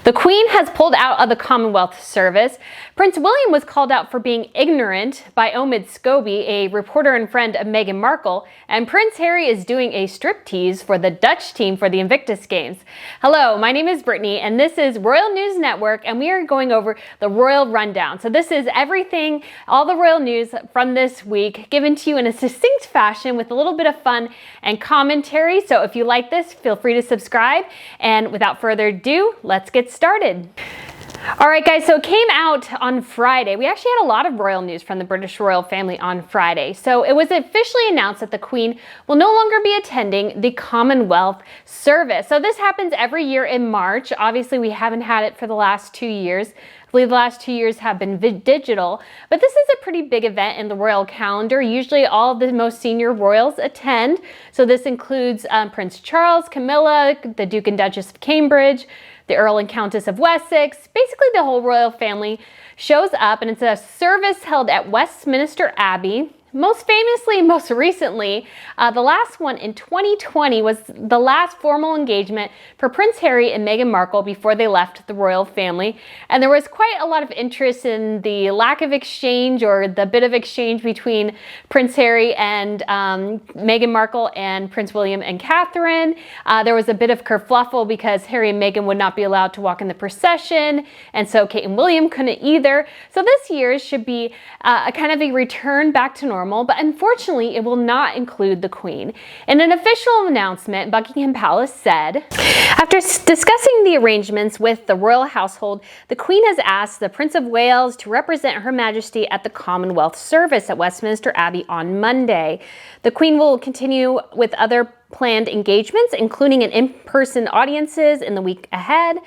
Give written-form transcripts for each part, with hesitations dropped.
The Queen has pulled out of the Commonwealth Service. Prince William was called out for being ignorant by Omid Scobie, a reporter and friend of Meghan Markle, and Prince Harry is doing a striptease for the Dutch team for the Invictus Games. Hello, my name is Brittany, and this is Royal News Network, and we are going over the Royal Rundown. So this is everything, all the royal news from this week, given to you in a succinct fashion with a little bit of fun and commentary. So if you like this, feel free to subscribe, and without further ado, let's get started. All right, guys, so it came out on Friday. We actually had a lot of royal news from the British royal family on Friday. So it was officially announced that the Queen will no longer be attending the Commonwealth Service. So this happens every year in March. Obviously, we haven't had it for the last 2 years. I believe the last 2 years have been digital, but this is a pretty big event in the royal calendar. Usually all of the most senior royals attend. So this includes Prince Charles, Camilla, the Duke and Duchess of Cambridge, the Earl and Countess of Wessex. Basically the whole royal family shows up, and it's a service held at Westminster Abbey. Most famously, most recently, the last one in 2020 was the last formal engagement for Prince Harry and Meghan Markle before they left the royal family. And there was quite a lot of interest in the lack of exchange, or the bit of exchange between Prince Harry and Meghan Markle and Prince William and Catherine. There was a bit of kerfluffle because Harry and Meghan would not be allowed to walk in the procession, and so Kate and William couldn't either. So this year should be a kind of a return back to normal. But unfortunately, it will not include the Queen. In an official announcement, Buckingham Palace said, after discussing the arrangements with the royal household, the Queen has asked the Prince of Wales to represent Her Majesty at the Commonwealth Service at Westminster Abbey on Monday. The Queen will continue with other planned engagements, including in-person audiences in the week ahead.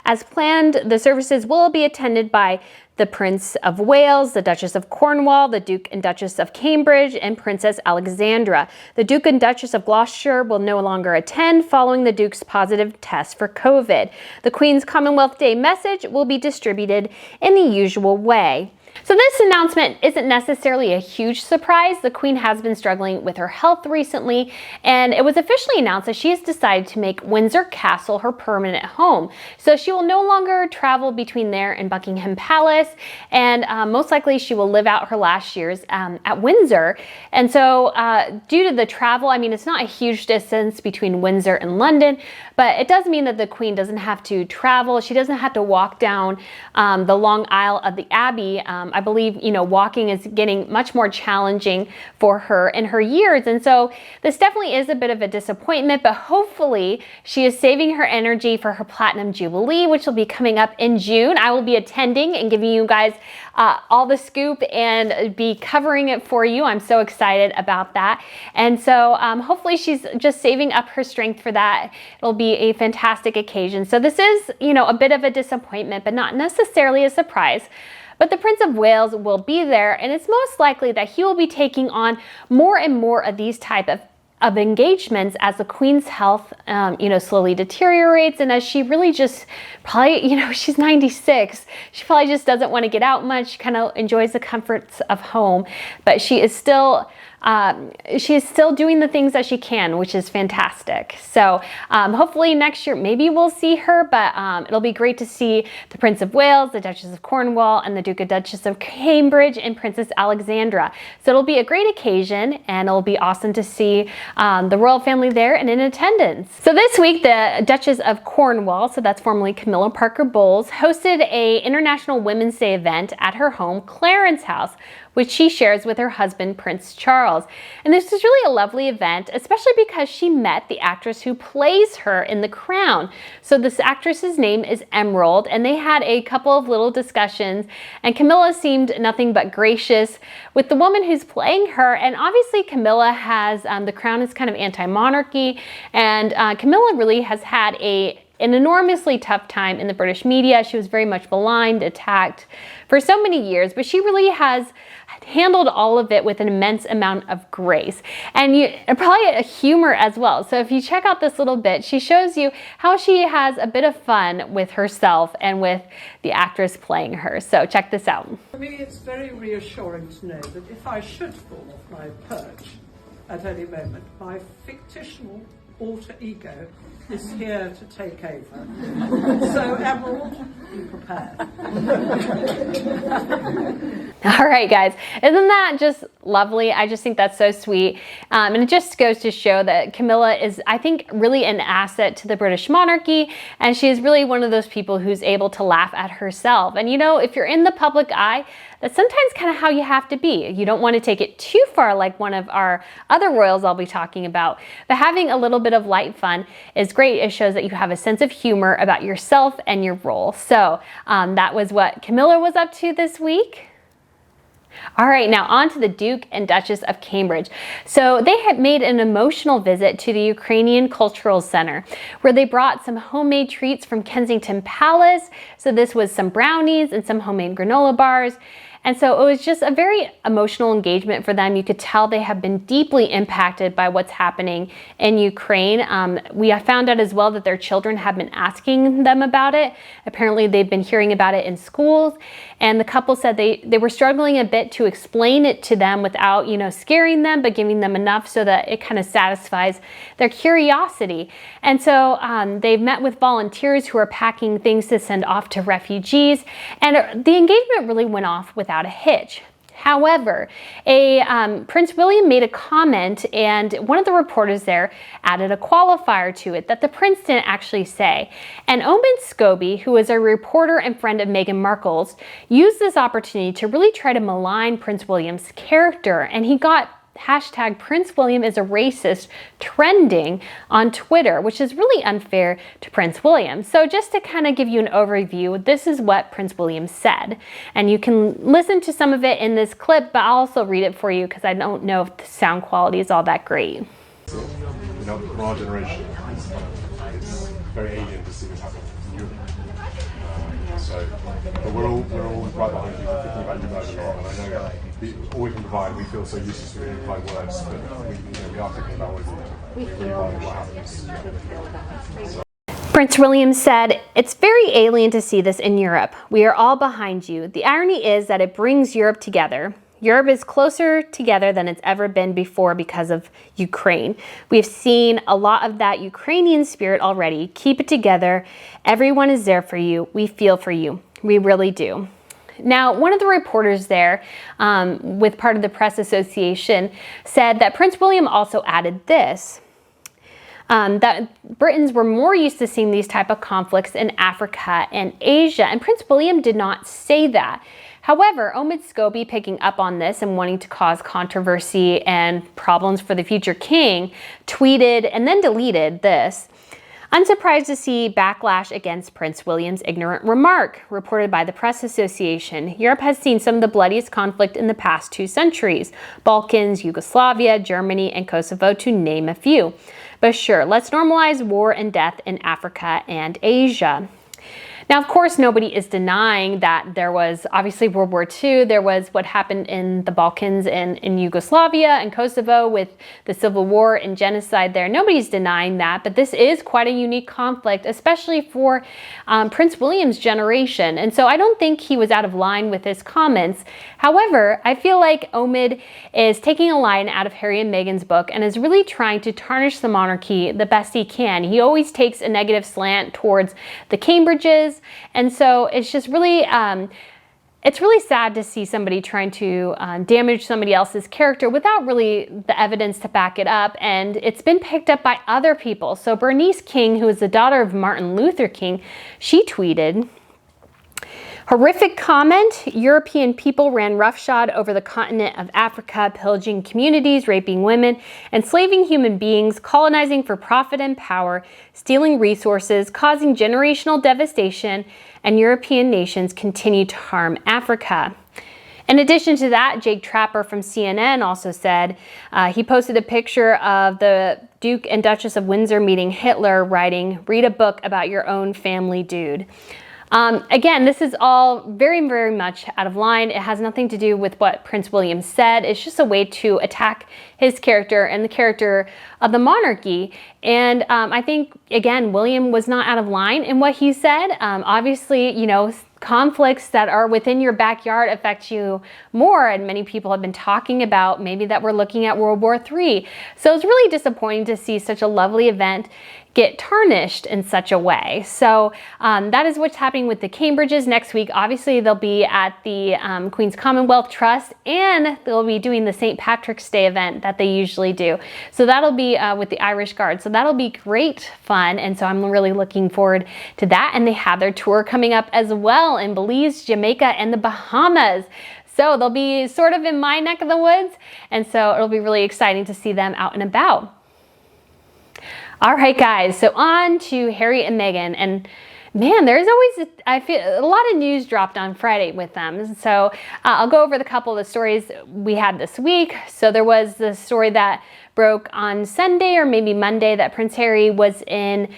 As planned, the services will be attended by the Prince of Wales, the Duchess of Cornwall, the Duke and Duchess of Cambridge, and Princess Alexandra. The Duke and Duchess of Gloucestershire will no longer attend following the Duke's positive test for COVID. The Queen's Commonwealth Day message will be distributed in the usual way. So this announcement isn't necessarily a huge surprise. The Queen has been struggling with her health recently, and it was officially announced that she has decided to make Windsor Castle her permanent home. So she will no longer travel between there and Buckingham Palace, and most likely she will live out her last years at Windsor. And so due to the travel, I mean, it's not a huge distance between Windsor and London, but it does mean that the Queen doesn't have to travel. She doesn't have to walk down the long aisle of the Abbey. I believe, walking is getting much more challenging for her in her years. And so this definitely is a bit of a disappointment, but hopefully she is saving her energy for her Platinum Jubilee, which will be coming up in June. I will be attending and giving you guys all the scoop and be covering it for you. I'm so excited about that. And so hopefully she's just saving up her strength for that. It'll be a fantastic occasion. So this is, a bit of a disappointment, but not necessarily a surprise. But the Prince of Wales will be there, and it's most likely that he will be taking on more and more of these type of engagements as the Queen's health, slowly deteriorates, and as she really just probably, she's 96. She probably just doesn't want to get out much. She kind of enjoys the comforts of home, but she is still doing the things that she can, which is fantastic. So hopefully next year, maybe we'll see her, but it'll be great to see the Prince of Wales, the Duchess of Cornwall, and the Duke and Duchess of Cambridge, and Princess Alexandra. So it'll be a great occasion, and it'll be awesome to see the royal family there and in attendance. So this week, the Duchess of Cornwall, so that's formerly Camilla Parker Bowles, hosted a International Women's Day event at her home, Clarence House, which she shares with her husband, Prince Charles. And this is really a lovely event, especially because she met the actress who plays her in The Crown. So this actress's name is Emerald, and they had a couple of little discussions, and Camilla seemed nothing but gracious with the woman who's playing her. And obviously Camilla has, The Crown is kind of anti-monarchy, and Camilla really has had an enormously tough time in the British media. She was very much maligned, attacked for so many years, but she really has handled all of it with an immense amount of grace and probably a humor as well. So if you check out this little bit, she shows you how she has a bit of fun with herself and with the actress playing her. So check this out. For me, it's very reassuring to know that if I should fall off my perch at any moment, my fictional alter ego is here to take over. So, Emerald, be prepared. All right, guys, isn't that just lovely? I just think that's so sweet. And it just goes to show that Camilla is, I think, really an asset to the British monarchy. And she is really one of those people who's able to laugh at herself. And you know, if you're in the public eye, that's sometimes kind of how you have to be. You don't want to take it too far like one of our other royals I'll be talking about. But having a little bit of light fun is great. It shows that you have a sense of humor about yourself and your role. So that was what Camilla was up to this week. All right, now on to the Duke and Duchess of Cambridge. So they had made an emotional visit to the Ukrainian Cultural Center, where they brought some homemade treats from Kensington Palace. So this was some brownies and some homemade granola bars. And so it was just a very emotional engagement for them. You could tell they have been deeply impacted by what's happening in Ukraine. We found out as well that their children have been asking them about it. Apparently they've been hearing about it in schools. And the couple said they were struggling a bit to explain it to them without, you know, scaring them, but giving them enough so that it kind of satisfies their curiosity. And so they've met with volunteers who are packing things to send off to refugees. And the engagement really went off without a hitch. However, Prince William made a comment, and one of the reporters there added a qualifier to it that the prince didn't actually say. And Omid Scobie, who is a reporter and friend of Meghan Markle's, used this opportunity to really try to malign Prince William's character, and he got hashtag Prince William is a racist trending on Twitter, which is really unfair to Prince William. So just to kind of give you an overview, this is what Prince William said. And you can listen to some of it in this clip, but I'll also read it for you because I don't know if the sound quality is all that great. You know, from our generation, it's very alien to see what's happening in Europe. But we're all right behind you, thinking about you guys a lot, and I know all we can provide, we feel so useless to really provide words, but we are thinking about what happens. Prince William said, "It's very alien to see this in Europe. We are all behind you. The irony is that it brings Europe together. Europe is closer together than it's ever been before because of Ukraine. We've seen a lot of that Ukrainian spirit already. Keep it together. Everyone is there for you. We feel for you. We really do." Now, one of the reporters there, with part of the press association, said that Prince William also added this, that Britons were more used to seeing these type of conflicts in Africa and Asia, and Prince William did not say that. However, Omid Scobie, picking up on this and wanting to cause controversy and problems for the future king, tweeted and then deleted this. "Unsurprised to see backlash against Prince William's ignorant remark," reported by the Press Association. "Europe has seen some of the bloodiest conflict in the past 2 centuries. Balkans, Yugoslavia, Germany, and Kosovo, to name a few. But sure, let's normalize war and death in Africa and Asia." Now, of course, nobody is denying that there was obviously World War II. There was what happened in the Balkans and in Yugoslavia and Kosovo with the civil war and genocide there. Nobody's denying that, but this is quite a unique conflict, especially for Prince William's generation. And so I don't think he was out of line with his comments. However, I feel like Omid is taking a line out of Harry and Meghan's book and is really trying to tarnish the monarchy the best he can. He always takes a negative slant towards the Cambridges. And so it's just really, it's really sad to see somebody trying to damage somebody else's character without really the evidence to back it up. And it's been picked up by other people. So Bernice King, who is the daughter of Martin Luther King, she tweeted, "Horrific comment. European people ran roughshod over the continent of Africa, pillaging communities, raping women, enslaving human beings, colonizing for profit and power, stealing resources, causing generational devastation, and European nations continue to harm Africa." In addition to that, Jake Trapper from CNN also said, he posted a picture of the Duke and Duchess of Windsor meeting Hitler, writing, "Read a book about your own family, dude." Again, this is all very, very much out of line. It has nothing to do with what Prince William said. It's just a way to attack his character and the character of the monarchy. And I think, again, William was not out of line in what he said. Obviously, you know, conflicts that are within your backyard affect you more, and many people have been talking about maybe that we're looking at World War III. So it's really disappointing to see such a lovely event get tarnished in such a way. So that is what's happening with the Cambridges next week. Obviously, they'll be at the Queen's Commonwealth Trust, and they'll be doing the St. Patrick's Day event that they usually do. So that'll be with the Irish Guard. So that'll be great fun. And so I'm really looking forward to that. And they have their tour coming up as well in Belize, Jamaica, and the Bahamas. So they'll be sort of in my neck of the woods. And so it'll be really exciting to see them out and about. All right, guys, so on to Harry and Meghan. And man, there's always, I feel, a lot of news dropped on Friday with them. So I'll go over the couple of the stories we had this week. So there was the story that broke on Sunday or maybe Monday that Prince Harry was in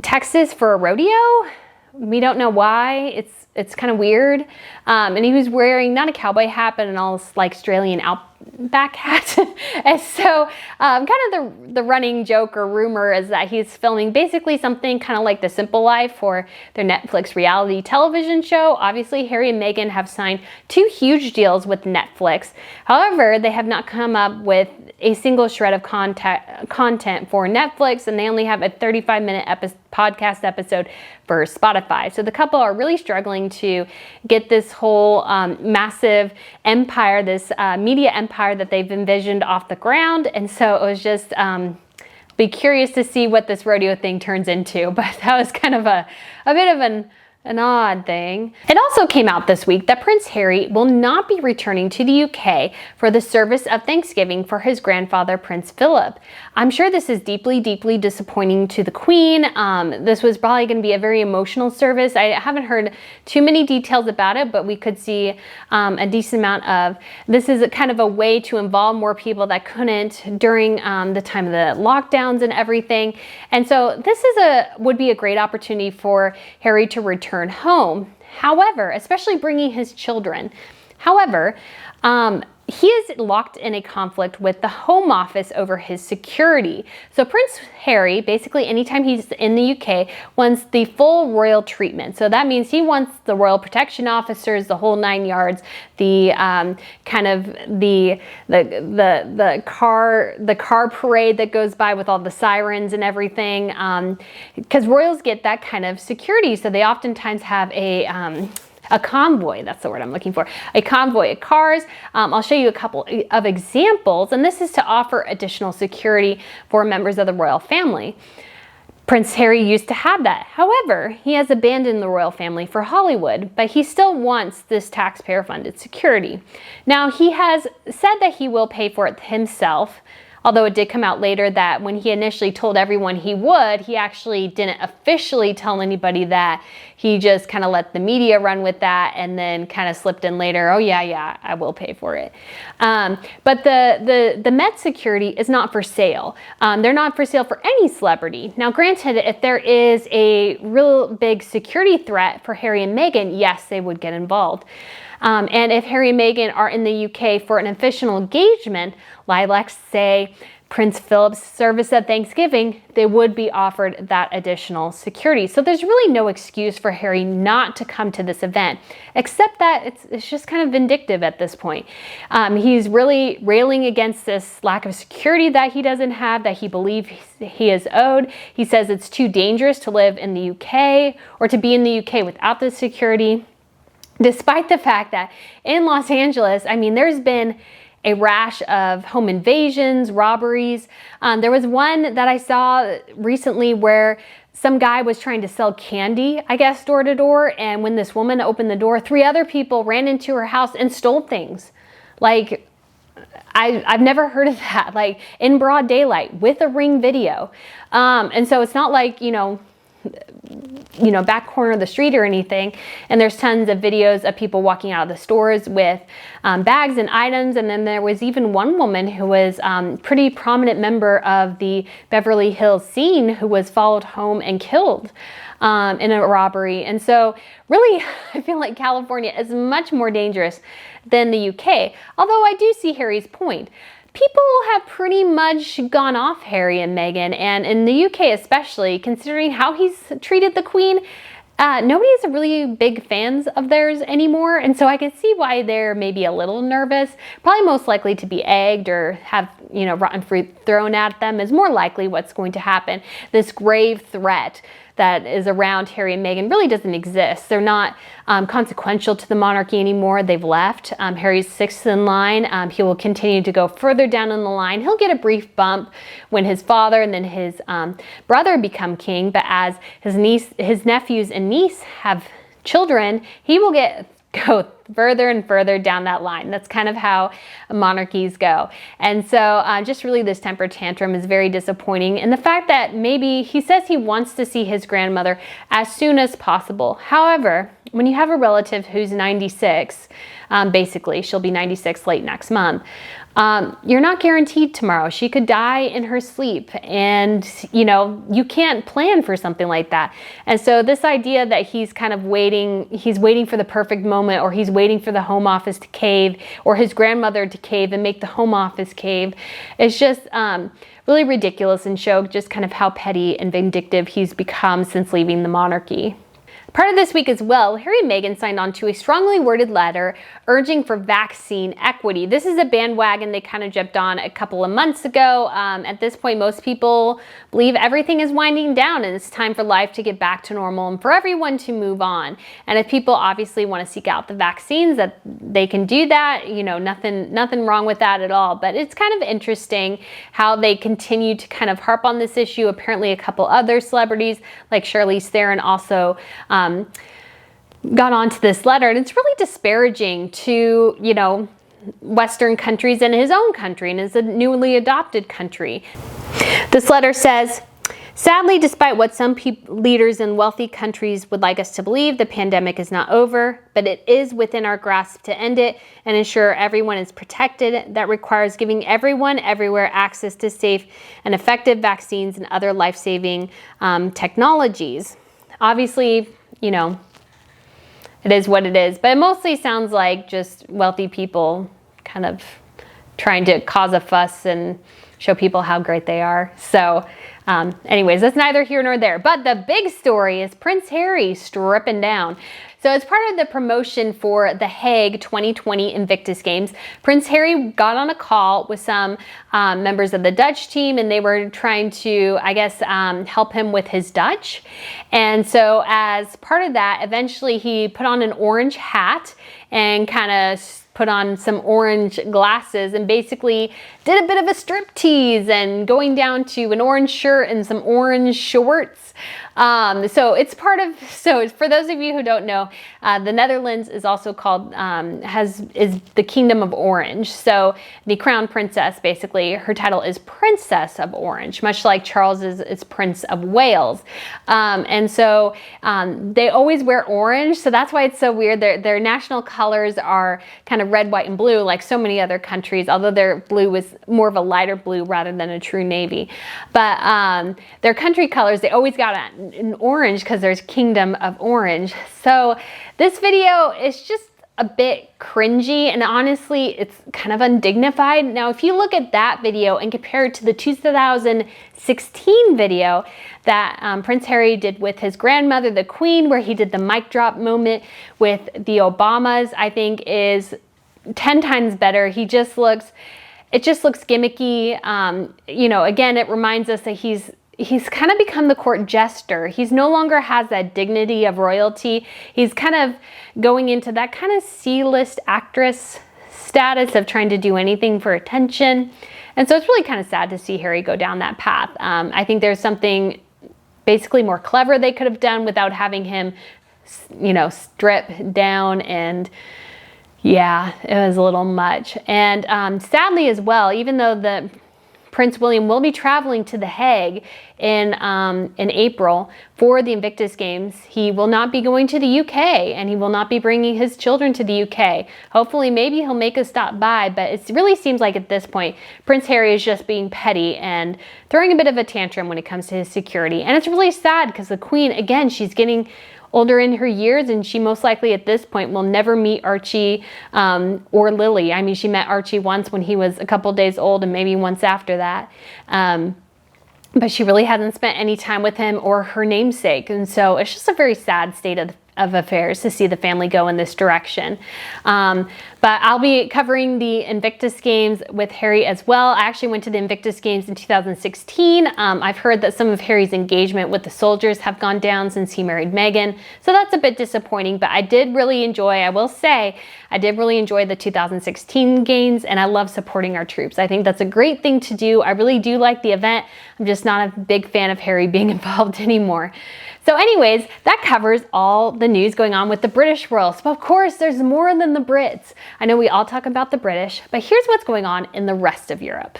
Texas for a rodeo. We don't know why. It's kind of weird. And he was wearing not a cowboy hat, but an all like Australian outback hat. And so kind of the running joke or rumor is that he's filming basically something kind of like The Simple Life for their Netflix reality television show. Obviously, Harry and Meghan have signed 2 huge deals with Netflix. However, they have not come up with a single shred of content for Netflix, and they only have a 35-minute podcast episode for Spotify. So the couple are really struggling to get this whole massive empire, this media empire that they've envisioned off the ground. And so it was just be curious to see what this rodeo thing turns into. But that was kind of a bit of an odd thing. It also came out this week that Prince Harry will not be returning to the UK for the service of Thanksgiving for his grandfather, Prince Philip. I'm sure this is deeply, deeply disappointing to the Queen. This was probably going to be a very emotional service. I haven't heard too many details about it, but we could see a decent amount of, this is a kind of a way to involve more people that couldn't during the time of the lockdowns and everything. And so this is would be a great opportunity for Harry to return home. However, especially bringing his children. However, he is locked in a conflict with the Home Office over his security. So Prince Harry, basically anytime he's in the UK, wants the full royal treatment. So that means he wants the royal protection officers, the whole 9 yards, the kind of the car parade that goes by with all the sirens and everything. Because royals get that kind of security, so they oftentimes have a convoy, that's the word I'm looking for, a convoy of cars. I'll show you a couple of examples, and this is to offer additional security for members of the royal family. Prince Harry used to have that. However, he has abandoned the royal family for Hollywood, but he still wants this taxpayer-funded security. Now, he has said that he will pay for it himself, although it did come out later that when he initially told everyone he would, he actually didn't officially tell anybody that. He just kind of let the media run with that and then kind of slipped in later, oh yeah, I will pay for it. But the Met security is not for sale. They're not for sale for any celebrity. Now granted, if there is a real big security threat for Harry and Meghan, yes, they would get involved. And if Harry and Meghan are in the UK for an official engagement, like let's say Prince Philip's service at Thanksgiving, they would be offered that additional security. So there's really no excuse for Harry not to come to this event, except that it's just kind of vindictive at this point. He's really railing against this lack of security that he doesn't have, that he believes he is owed. He says it's too dangerous to live in the UK or to be in the UK without this security. Despite the fact that in Los Angeles, I mean, there's been a rash of home invasions, robberies. There was one that I saw recently where some guy was trying to sell candy, I guess, door to door. And when this woman opened the door, 3 other people ran into her house and stole things. Like, I've never heard of that, like in broad daylight with a Ring video. And so it's not like, you know, back corner of the street or anything. And there's tons of videos of people walking out of the stores with bags and items. And then there was even one woman who was pretty prominent member of the Beverly Hills scene who was followed home and killed in a robbery. And so really, I feel like California is much more dangerous than the UK. Although I do see Harry's point. People have pretty much gone off Harry and Meghan, and in the UK especially, considering how he's treated the Queen, Nobody's really big fans of theirs anymore, and so I can see why they're maybe a little nervous. Probably most likely to be egged or have, rotten fruit thrown at them is more likely what's going to happen. This grave threat that is around Harry and Meghan really doesn't exist. They're not consequential to the monarchy anymore. They've left. Harry's sixth in line. He will continue to go further down in the line. He'll get a brief bump when his father and then his brother become king, but as his nephews and niece have children, he will go further and further down that line. That's kind of how monarchies go. And so just really this temper tantrum is very disappointing. And the fact that maybe he says he wants to see his grandmother as soon as possible. However, when you have a relative who's 96, basically she'll be 96 late next month, you're not guaranteed tomorrow. She could die in her sleep, and you can't plan for something like that. And so this idea that he's kind of waiting for the perfect moment, or he's waiting for the Home Office to cave, or his grandmother to cave and make the Home Office cave, is just really ridiculous and show just kind of how petty and vindictive he's become since leaving the monarchy. Part of this week as well, Harry and Meghan signed on to a strongly worded letter urging for vaccine equity. This is a bandwagon they kind of jumped on a couple of months ago. At this point, most people believe everything is winding down and it's time for life to get back to normal and for everyone to move on. And if people obviously want to seek out the vaccines, that they can do that. Nothing wrong with that at all. But it's kind of interesting how they continue to kind of harp on this issue. Apparently, a couple other celebrities like Charlize Theron also got onto this letter, and it's really disparaging to, Western countries and his own country and his newly adopted country. This letter says, sadly, despite what some leaders in wealthy countries would like us to believe, the pandemic is not over, but it is within our grasp to end it and ensure everyone is protected. That requires giving everyone everywhere access to safe and effective vaccines and other life-saving technologies. Obviously, it is what it is, but it mostly sounds like just wealthy people kind of trying to cause a fuss and show people how great they are. So anyways, that's neither here nor there. But the big story is Prince Harry stripping down. So as part of the promotion for the Hague 2020 Invictus Games, Prince Harry got on a call with some members of the Dutch team, and they were trying to, help him with his Dutch. And so as part of that, eventually he put on an orange hat and kind of put on some orange glasses and basically did a bit of a striptease and going down to an orange shirt and some orange shorts. So for those of you who don't know, the Netherlands is also called, is the Kingdom of Orange. So the crown princess, basically, her title is Princess of Orange, much like Charles's is Prince of Wales. And so they always wear orange, so that's why it's so weird. Their national colors are kind of red, white, and blue, like so many other countries, although their blue is more of a lighter blue rather than a true navy. But their country colors, they always got an orange because there's Kingdom of Orange. So this video is just a bit cringy, and honestly, it's kind of undignified. Now, if you look at that video and compare it to the 2016 video that Prince Harry did with his grandmother, the Queen, where he did the mic drop moment with the Obamas, I think is 10 times better. It just looks gimmicky. Again, it reminds us that he's kind of become the court jester. He's no longer has that dignity of royalty. He's kind of going into that kind of C-list actress status of trying to do anything for attention. And so it's really kind of sad to see Harry go down that path. I think there's something basically more clever they could have done without having him, strip down, and yeah, it was a little much. And sadly as well, even though Prince William will be traveling to The Hague in April for the Invictus Games, he will not be going to the UK, and he will not be bringing his children to the UK. Hopefully, maybe he'll make a stop by, but it really seems like at this point, Prince Harry is just being petty and throwing a bit of a tantrum when it comes to his security. And it's really sad because the Queen, again, she's getting older in her years, and she most likely at this point will never meet Archie or Lily. I mean, she met Archie once when he was a couple days old, and maybe once after that. but she really hasn't spent any time with him or her namesake. And so it's just a very sad state of affairs to see the family go in this direction. But I'll be covering the Invictus Games with Harry as well. I actually went to the Invictus Games in 2016. I've heard that some of Harry's engagement with the soldiers have gone down since he married Meghan. So that's a bit disappointing, but I did really enjoy, I will say, I did really enjoy the 2016 games, and I love supporting our troops. I think that's a great thing to do. I really do like the event. I'm just not a big fan of Harry being involved anymore. So anyways, that covers all the news going on with the British royals. But of course, there's more than the Brits. I know we all talk about the British, but here's what's going on in the rest of Europe.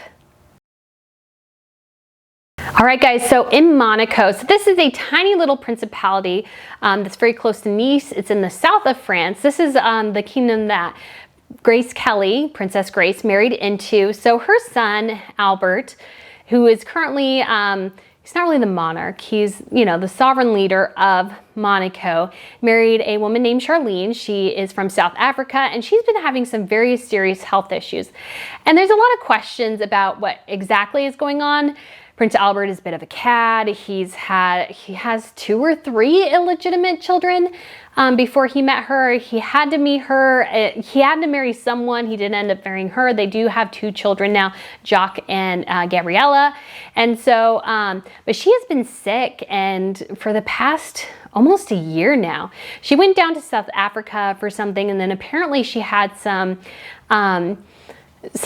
All right, guys, so in Monaco, so this is a tiny little principality that's very close to Nice. It's in the south of France. This is the kingdom that Grace Kelly, Princess Grace, married into. So her son, Albert, who is currently, he's not really the monarch, he's, you know, the sovereign leader of Monaco, married a woman named Charlene. She is from South Africa, and she's been having some very serious health issues. And there's a lot of questions about what exactly is going on. Prince Albert is a bit of a cad. He has 2 or 3 illegitimate children. Before he met her, he had to meet her. He had to marry someone. He didn't end up marrying her. They do have 2 children now, Jacques and Gabriella. And so, but she has been sick, and for the past almost a year now. She went down to South Africa for something, and then apparently she had some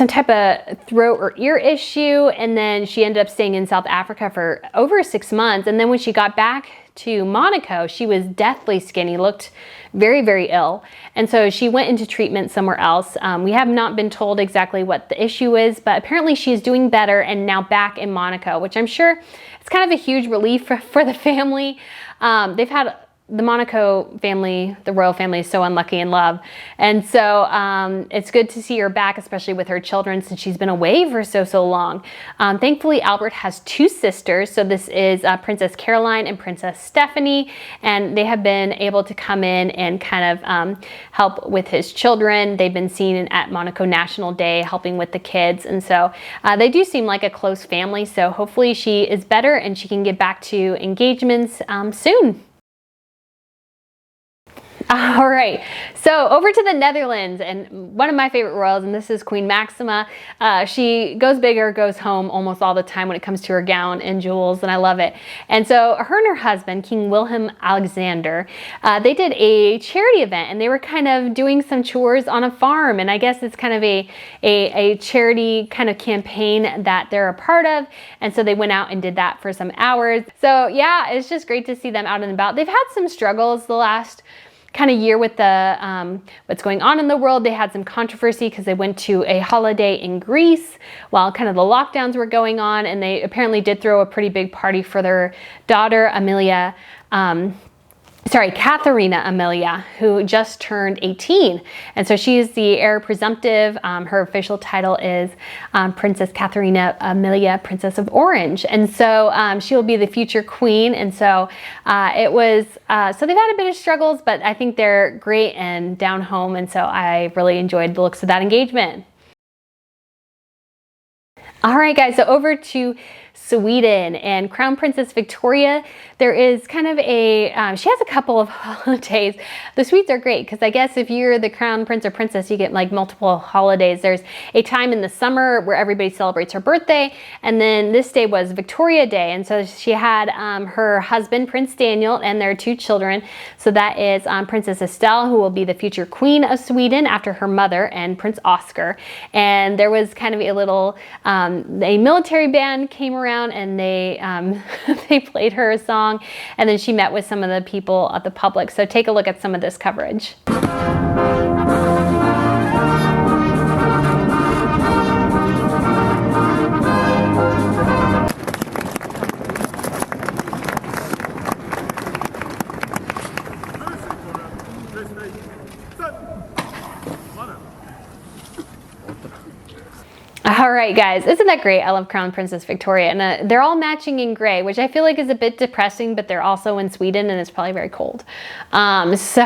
type of throat or ear issue, and then she ended up staying in South Africa for over 6 months. And then when she got back to Monaco, she was deathly skinny, looked very, very ill. And so she went into treatment somewhere else. We have not been told exactly what the issue is, but apparently she is doing better and now back in Monaco, which I'm sure it's kind of a huge relief for the family. They've had the Monaco family, the royal family, is so unlucky in love. And so it's good to see her back, especially with her children, since she's been away for so long. Thankfully, Albert has 2 sisters. So this is Princess Caroline and Princess Stephanie. And they have been able to come in and kind of help with his children. They've been seen at Monaco National Day, helping with the kids. And so they do seem like a close family. So hopefully she is better and she can get back to engagements soon. All right, so over to the Netherlands, and one of my favorite royals, and this is Queen Maxima. She goes big or goes home almost all the time when it comes to her gown and jewels, and I love it. And so her and her husband, King Willem Alexander, they did a charity event, and they were kind of doing some chores on a farm, and I guess it's kind of a charity kind of campaign that they're a part of, and so they went out and did that for some hours. So yeah, it's just great to see them out and about. They've had some struggles the last kind of year with the what's going on in the world. They had some controversy because they went to a holiday in Greece while kind of the lockdowns were going on, and they apparently did throw a pretty big party for their daughter Katharina Amelia, who just turned 18. And so she is the heir presumptive. Her official title is Princess Katharina Amelia, Princess of Orange. And so she will be the future queen. And so so they've had a bit of struggles, but I think they're great and down home. And so I really enjoyed the looks of that engagement. All right, guys, so over to Sweden and Crown Princess Victoria. There is kind of she has a couple of holidays. The Swedes are great because I guess if you're the Crown Prince or Princess, you get like multiple holidays. There's a time in the summer where everybody celebrates her birthday, and then this day was Victoria Day, and so she had her husband, Prince Daniel, and their 2 children. So that is Princess Estelle, who will be the future Queen of Sweden after her mother, and Prince Oscar. And there was kind of a little, a military band came around, and they they played her a song, and then she met with some of the people at the public. So take a look at some of this coverage. All right, guys, isn't that great? I love Crown Princess Victoria, and they're all matching in gray, which I feel like is a bit depressing, but they're also in Sweden, and it's probably very cold. So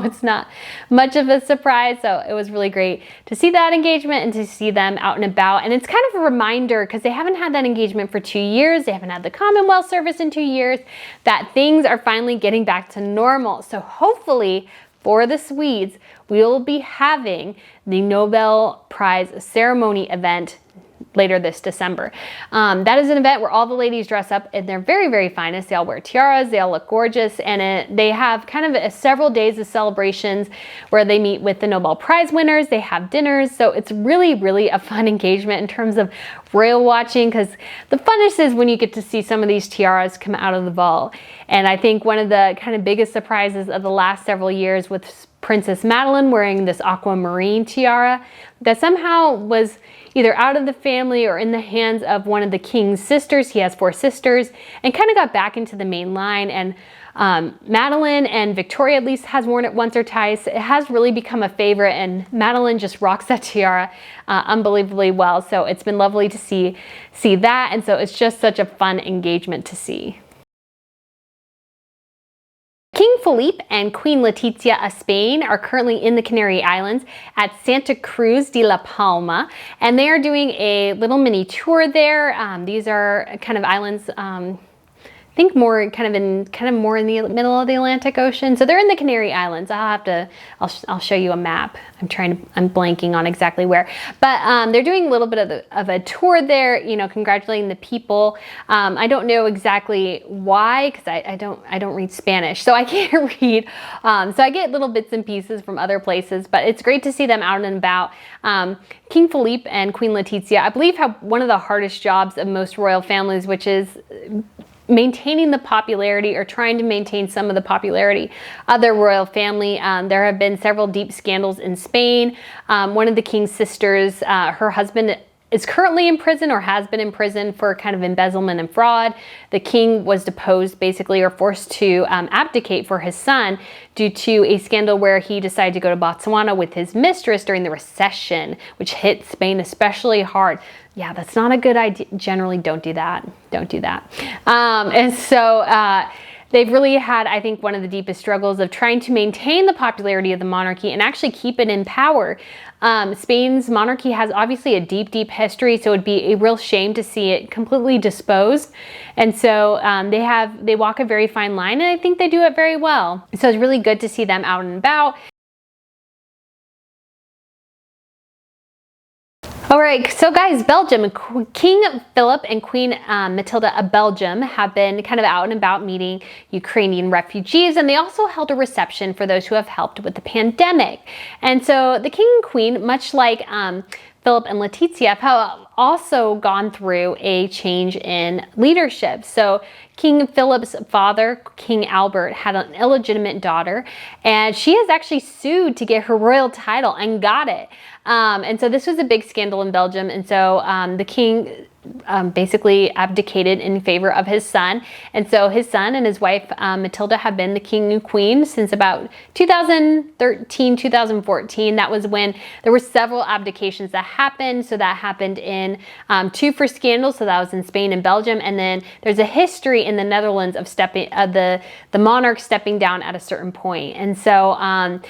it's not much of a surprise. So it was really great to see that engagement and to see them out and about. And it's kind of a reminder, because they haven't had that engagement for 2 years. They haven't had the Commonwealth Service in 2 years, that things are finally getting back to normal. So hopefully, for the Swedes, we will be having the Nobel Prize ceremony event later this December. That is an event where all the ladies dress up in their very, very finest. They all wear tiaras, they all look gorgeous, and they have kind of several days of celebrations where they meet with the Nobel Prize winners, they have dinners, so it's really, really a fun engagement in terms of royal watching, because the funnest is when you get to see some of these tiaras come out of the vault. And I think one of the kind of biggest surprises of the last several years with Princess Madeline wearing this aquamarine tiara that somehow was either out of the family or in the hands of one of the king's sisters. He has 4 sisters, and kind of got back into the main line. And Madeline and Victoria at least has worn it once or twice. It has really become a favorite, and Madeline just rocks that tiara unbelievably well. So it's been lovely to see that, and so it's just such a fun engagement to see. King Philippe and Queen Letizia of Spain are currently in the Canary Islands at Santa Cruz de la Palma, and they are doing a little mini tour there. These are kind of islands, I think more kind of more in the middle of the Atlantic Ocean. So they're in the Canary Islands. I'll show you a map. I'm blanking on exactly where, but they're doing a little bit of a tour there, you know, congratulating the people. I don't know exactly why, because I don't read Spanish, so I can't read. So I get little bits and pieces from other places, but it's great to see them out and about. King Philippe and Queen Letizia, I believe, have one of the hardest jobs of most royal families, which is maintaining the popularity, or trying to maintain some of the popularity of their royal family. There have been several deep scandals in Spain. One of the king's sisters, her husband is currently in prison, or has been in prison, for kind of embezzlement and fraud. The king was deposed, basically, or forced to abdicate for his son due to a scandal where he decided to go to Botswana with his mistress during the recession, which hit Spain especially hard. Yeah, that's not a good idea. Generally, don't do that. Don't do that. And so they've really had, I think, one of the deepest struggles of trying to maintain the popularity of the monarchy and actually keep it in power. Spain's monarchy has obviously a deep, deep history, so it'd be a real shame to see it completely disposed. And so they walk a very fine line, and I think they do it very well. So it's really good to see them out and about. All right, so guys, Belgium, King Philip and Queen Matilda of Belgium have been kind of out and about meeting Ukrainian refugees, and they also held a reception for those who have helped with the pandemic. And so the King and Queen, much like Philip and Letizia, have also gone through a change in leadership. So King Philip's father, King Albert, had an illegitimate daughter, and she has actually sued to get her royal title and got it. And so this was a big scandal in Belgium. And so the king basically abdicated in favor of his son. And so his son and his wife, Matilda, have been the king and queen since about 2013, 2014. That was when there were several abdications that happened. So that happened in 2 for scandal. So that was in Spain and Belgium. And then there's a history in the Netherlands of the monarch stepping down at a certain point. And so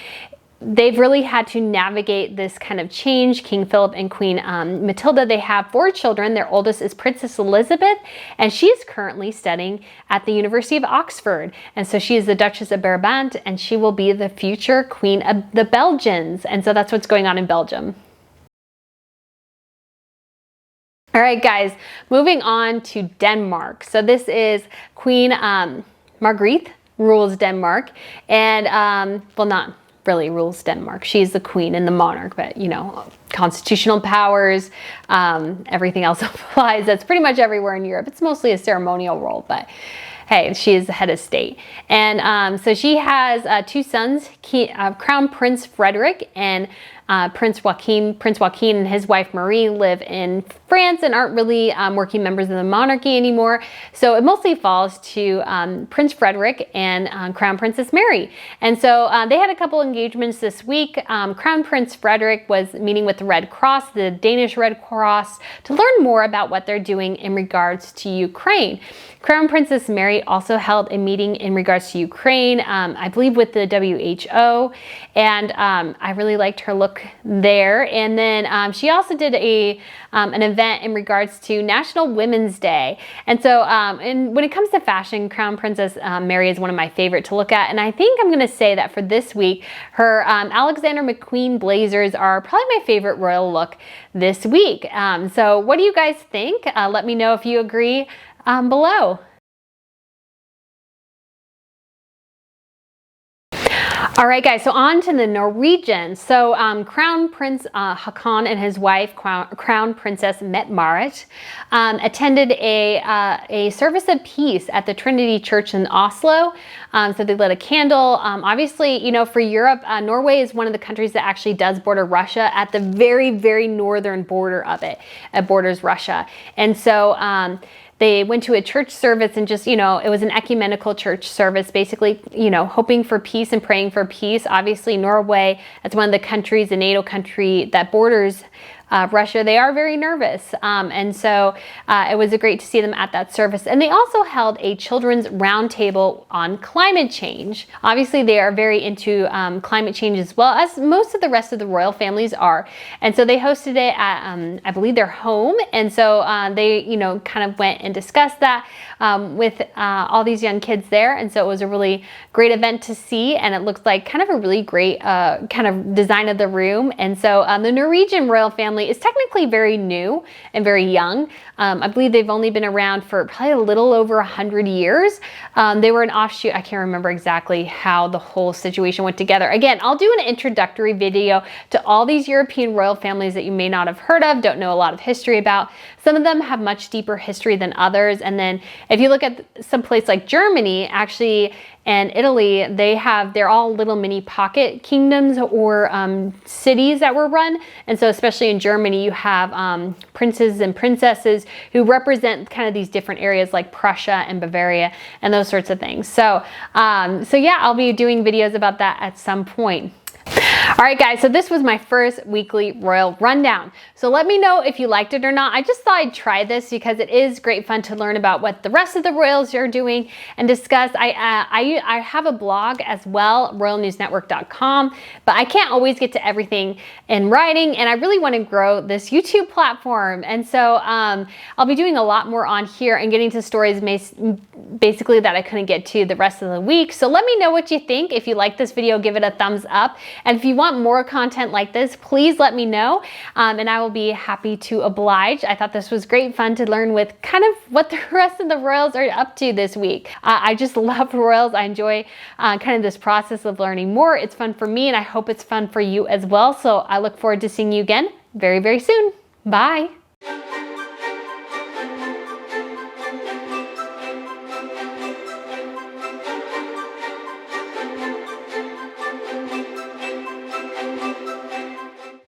they've really had to navigate this kind of change. King Philip and Queen Matilda, they have 4 children. Their oldest is Princess Elizabeth, and she is currently studying at the University of Oxford. And so she is the Duchess of Brabant, and she will be the future Queen of the Belgians. And so that's what's going on in Belgium. All right, guys, moving on to Denmark. So this is Queen Margrethe rules Denmark, and well, not really rules Denmark. She's the queen and the monarch, but you know, constitutional powers, everything else applies. That's pretty much everywhere in Europe. It's mostly a ceremonial role, but hey, she is the head of state. And so she has 2 sons, Crown Prince Frederick and Prince Joachim and his wife Marie live in France and aren't really working members of the monarchy anymore. So it mostly falls to Prince Frederick and Crown Princess Mary. And so they had a couple engagements this week. Crown Prince Frederick was meeting with the Red Cross, the Danish Red Cross, to learn more about what they're doing in regards to Ukraine. Crown Princess Mary also held a meeting in regards to Ukraine, I believe with the WHO, and I really liked her look there. And then she also did an event in regards to National Women's Day. And so and when it comes to fashion, Crown Princess Mary is one of my favorite to look at. And I think I'm going to say that for this week, her Alexandra McQueen blazers are probably my favorite royal look this week. So what do you guys think? Let me know if you agree below. All right, guys, so on to the Norwegians. So Crown Prince Haakon and his wife, Crown Princess Mette-Marit, attended a service of peace at the Trinity Church in Oslo. So they lit a candle. Obviously, you know, for Europe, Norway is one of the countries that actually does border Russia. At the very, very northern border of it, it borders Russia. And so they went to a church service and just, you know, it was an ecumenical church service, basically, you know, hoping for peace and praying for peace. Obviously, Norway, as one of the countries, a NATO country that borders Russia, they are very nervous. And so it was great to see them at that service. And they also held a children's roundtable on climate change. Obviously, they are very into climate change as well, as most of the rest of the royal families are. And so they hosted it at, I believe, their home. And so they, you know, kind of went and discussed that with all these young kids there. And so it was a really great event to see. And it looked like kind of a really great kind of design of the room. And so the Norwegian royal family is technically very new and very young. I believe they've only been around for probably a little over 100 years. They were an offshoot. I can't remember exactly how the whole situation went together. Again, I'll do an introductory video to all these European royal families that you may not have heard of, don't know a lot of history about. Some of them have much deeper history than others. And then if you look at some place like Germany, actually, and Italy, they're all little mini pocket kingdoms or cities that were run. And so especially in Germany, you have princes and princesses who represent kind of these different areas like Prussia and Bavaria and those sorts of things. So, so yeah, I'll be doing videos about that at some point. All right, guys, so this was my first weekly royal rundown. So let me know if you liked it or not. I just thought I'd try this because it is great fun to learn about what the rest of the royals are doing and discuss. I have a blog as well, royalnewsnetwork.com, but I can't always get to everything in writing, and I really want to grow this YouTube platform. And so I'll be doing a lot more on here and getting to stories basically that I couldn't get to the rest of the week. So let me know what you think. If you like this video, give it a thumbs up. And if you want more content like this, please let me know, and I will be happy to oblige. I thought this was great fun to learn with kind of what the rest of the royals are up to this week. I just love royals. I enjoy kind of this process of learning more. It's fun for me, and I hope it's fun for you as well. So I look forward to seeing you again very, very soon. Bye.